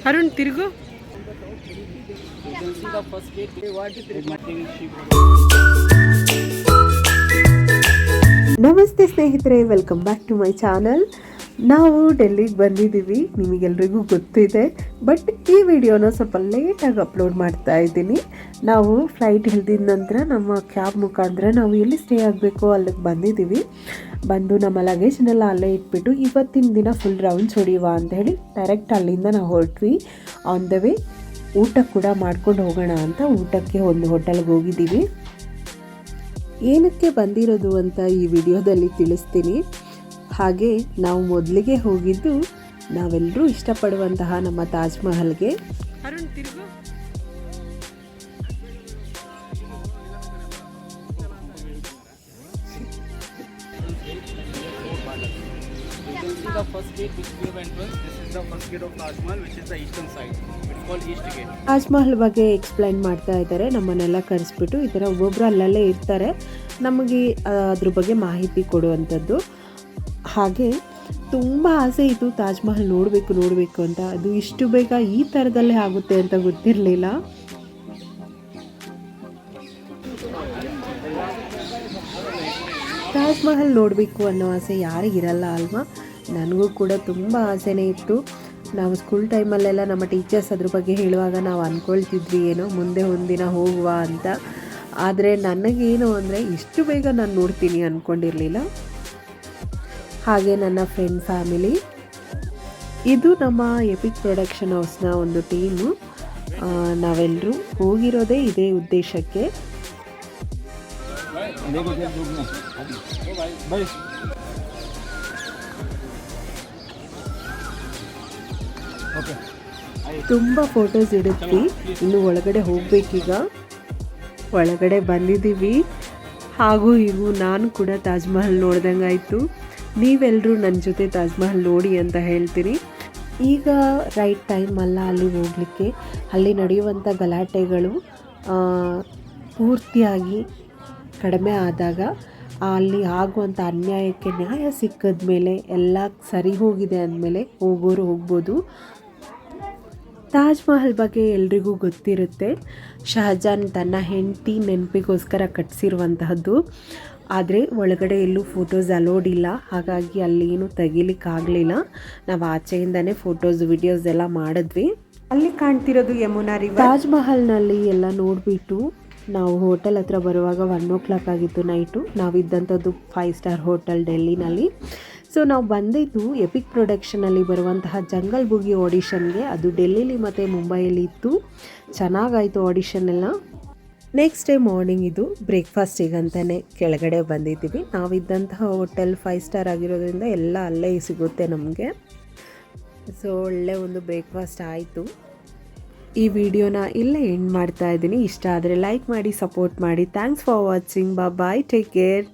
ಅರುಣ್ ತಿರುಗು. ನಮಸ್ತೆ ಸ್ನೇಹಿತರೆ, welcome back to my channel. ನಾವು ಡೆಲ್ಲಿಗೆ ಬಂದಿದ್ದೀವಿ, ನಿಮಗೆಲ್ರಿಗೂ ಗೊತ್ತಿದೆ. ಬಟ್ ಈ ವಿಡಿಯೋನ ಸ್ವಲ್ಪ ಲೇಟಾಗಿ ಅಪ್ಲೋಡ್ ಮಾಡ್ತಾ ಇದ್ದೀನಿ. ನಾವು ಫ್ಲೈಟ್ ಇಳಿದಿದ ನಂತರ ನಮ್ಮ ಕ್ಯಾಬ್ ಮುಖಾಂತರ ನಾವು ಎಲ್ಲಿ ಸ್ಟೇ ಆಗಬೇಕು ಅಲ್ಲಿಗೆ ಬಂದಿದ್ದೀವಿ. ಬಂದು ನಮ್ಮ ಲಗೇಜ್ನೆಲ್ಲ ಅಲ್ಲೇ ಇಟ್ಬಿಟ್ಟು ಇವತ್ತಿನ ದಿನ ಫುಲ್ ರೌಂಡ್ಸ್ ಹೊಡೆಯುವ ಅಂತ ಹೇಳಿ ಡೈರೆಕ್ಟ್ ಅಲ್ಲಿಂದ ನಾವು ಹೊರಟ್ವಿ. ಆನ್ ದ ವೇ ಊಟ ಕೂಡ ಮಾಡ್ಕೊಂಡು ಹೋಗೋಣ ಅಂತ ಊಟಕ್ಕೆ ಒಂದು ಹೋಟೆಲ್ಗೆ ಹೋಗಿದ್ದೀವಿ. ಏನಕ್ಕೆ ಬಂದಿರೋದು ಅಂತ ಈ ವಿಡಿಯೋದಲ್ಲಿ ತಿಳಿಸ್ತೀನಿ. ಹಾಗೆ ನಾವು ಮೊದಲಿಗೆ ಹೋಗಿದ್ದು ನಾವೆಲ್ಲರೂ ಇಷ್ಟಪಡುವಂತಹ ನಮ್ಮ Taj ಮಹಲ್ಗೆ. Arun ತಿರುಗು. The first gate which we have entrance. This is the first gate of Taj Mahal, which is the eastern side. It's called East Gate. Taj Mahal ಬಗ್ಗೆ ಎಕ್ಸ್ಪ್ಲೈನ್ ಮಾಡ್ತಾ ಇದ್ದಾರೆ. ನಮ್ಮನ್ನೆಲ್ಲ ಕರೆಸ್ಬಿಟ್ಟು ಈ ಥರ ಒಬ್ಬೊಬ್ಬರು ಅಲ್ಲಲ್ಲೇ ಇರ್ತಾರೆ, ನಮಗೆ ಅದ್ರ ಬಗ್ಗೆ ಮಾಹಿತಿ ಕೊಡುವಂಥದ್ದು. ಹಾಗೆ ತುಂಬ ಆಸೆ ಇತ್ತು ತಾಜ್ ಮಹಲ್ ನೋಡಬೇಕು ಅಂತ. ಅದು ಇಷ್ಟು ಬೇಗ ಈ ಥರದಲ್ಲೇ ಆಗುತ್ತೆ ಅಂತ ಗೊತ್ತಿರಲಿಲ್ಲ. ತಾಜ್ ಮಹಲ್ ನೋಡಬೇಕು ಅನ್ನೋ ಆಸೆ ಯಾರಿಗಿರಲ್ಲ ಅಲ್ವಾ? ನನಗೂ ಕೂಡ ತುಂಬ ಆಸೆನೇ ಇತ್ತು. ನಾವು ಸ್ಕೂಲ್ ಟೈಮಲ್ಲೆಲ್ಲ ನಮ್ಮ ಟೀಚರ್ಸ್ ಅದ್ರ ಬಗ್ಗೆ ಹೇಳುವಾಗ ನಾವು ಅಂದ್ಕೊಳ್ತಿದ್ವಿ ಏನೋ ಮುಂದೆ ಒಂದಿನ ಹೋಗುವ ಅಂತ. ಆದರೆ ನನಗೇನು ಅಂದರೆ ಇಷ್ಟು ಬೇಗ ನಾನು ನೋಡ್ತೀನಿ ಅಂದ್ಕೊಂಡಿರಲಿಲ್ಲ. ಹಾಗೆ ನನ್ನ ಫ್ರೆಂಡ್ ಫ್ಯಾಮಿಲಿ, ಇದು ನಮ್ಮ ಎಪಿಕ್ ಪ್ರೊಡಕ್ಷನ್ ಹೌಸ್ನ ಒಂದು ಟೀಮು. ನಾವೆಲ್ಲರೂ ಹೋಗಿರೋದೇ ಇದೇ ಉದ್ದೇಶಕ್ಕೆ. ತುಂಬ ಫೋಟೋಸ್ ಇಡುತ್ವಿ. ಇನ್ನು ಒಳಗಡೆ ಹೋಗ್ಬೇಕೀಗ. ಒಳಗಡೆ ಬಂದಿದ್ದೀವಿ. ಹಾಗೂ ಇವು ನಾನು ಕೂಡ ತಾಜ್ ಮಹಲ್ ನೋಡ್ದಂಗಾಯಿತು. ನೀವೆಲ್ಲರೂ ನನ್ನ ಜೊತೆ ತಾಜ್ ಮಹಲ್ ನೋಡಿ ಅಂತ ಹೇಳ್ತೀನಿ. ಈಗ ರೈಟ್ ಟೈಮ್ ಅಲ್ಲ ಅಲ್ಲಿ ಹೋಗಲಿಕ್ಕೆ. ಅಲ್ಲಿ ನಡೆಯುವಂಥ ಗಲಾಟೆಗಳು ಪೂರ್ತಿಯಾಗಿ ಕಡಿಮೆ ಆದಾಗ, ಅಲ್ಲಿ ಆಗುವಂಥ ಅನ್ಯಾಯಕ್ಕೆ ನ್ಯಾಯ ಸಿಕ್ಕಿದ ಮೇಲೆ, ಎಲ್ಲ ಸರಿ ಹೋಗಿದೆ ಅಂದಮೇಲೆ ಹೋಗೋರು ಹೋಗ್ಬೋದು. ತಾಜ್ ಮಹಲ್ ಬಗ್ಗೆ ಎಲ್ರಿಗೂ ಗೊತ್ತಿರುತ್ತೆ. ಶಹಜಾನ್ ತನ್ನ ಹೆಂಡತಿ ನೆನಪಿಗೋಸ್ಕರ ಕಟ್ಟಿಸಿರುವಂತಹದ್ದು. ಆದರೆ ಒಳಗಡೆ ಎಲ್ಲೂ ಫೋಟೋಸ್ ಅಲೋಡ್ ಇಲ್ಲ, ಹಾಗಾಗಿ ಅಲ್ಲಿ ಏನು ತೆಗಿಲಿಕ್ಕಾಗಲಿಲ್ಲ. ನಾವು ಆಚೆಯಿಂದನೇ ಫೋಟೋಸ್ ವಿಡಿಯೋಸ್ ಎಲ್ಲ ಮಾಡಿದ್ವಿ. ಅಲ್ಲಿ ಕಾಣ್ತಿರೋದು ಯಮುನಾ ರಿವರ್. ತಾಜ್ ಮಹಲ್ನಲ್ಲಿ ಎಲ್ಲ ನೋಡಿಬಿಟ್ಟು ನಾವು ಹೋಟೆಲ್ ಹತ್ರ ಬರುವಾಗ 1 o'clock ಆಗಿತ್ತು ನೈಟು. ನಾವಿದ್ದಂಥದ್ದು 5 ಸ್ಟಾರ್ ಹೋಟೆಲ್ ಡೆಲ್ಲಿನಲ್ಲಿ. ಸೊ ನಾವು ಬಂದಿದ್ದು ಎಪಿಕ್ ಪ್ರೊಡಕ್ಷನಲ್ಲಿ ಬರುವಂತಹ ಜಂಗಲ್ ಬುಗಿ ಆಡಿಷನ್ಗೆ. ಅದು ಡೆಲ್ಲಿಲಿ ಮತ್ತು ಮುಂಬೈಯಲ್ಲಿ ಇತ್ತು. ಚೆನ್ನಾಗಾಯಿತು ಆಡಿಷನ್ ಎಲ್ಲ. ನೆಕ್ಸ್ಟ್ ಡೇ ಮಾರ್ನಿಂಗ್ ಇದು ಬ್ರೇಕ್ಫಾಸ್ಟಿಗಂತಲೇ ಕೆಳಗಡೆ ಬಂದಿದ್ದೀವಿ. ನಾವಿದ್ದಂತಹ ಹೋಟೆಲ್ 5 ಸ್ಟಾರ್ ಆಗಿರೋದ್ರಿಂದ ಎಲ್ಲ ಅಲ್ಲೇ ಸಿಗುತ್ತೆ ನಮಗೆ. ಸೊ ಒಳ್ಳೆ ಒಂದು ಬ್ರೇಕ್ಫಾಸ್ಟ್ ಆಯಿತು. ಈ ವಿಡಿಯೋನ ಇಲ್ಲೇ ಎಂಡ್ ಮಾಡ್ತಾ ಇದ್ದೀನಿ. ಇಷ್ಟ ಆದರೆ ಲೈಕ್ ಮಾಡಿ, ಸಪೋರ್ಟ್ ಮಾಡಿ. Thanks for watching. Bye, take care.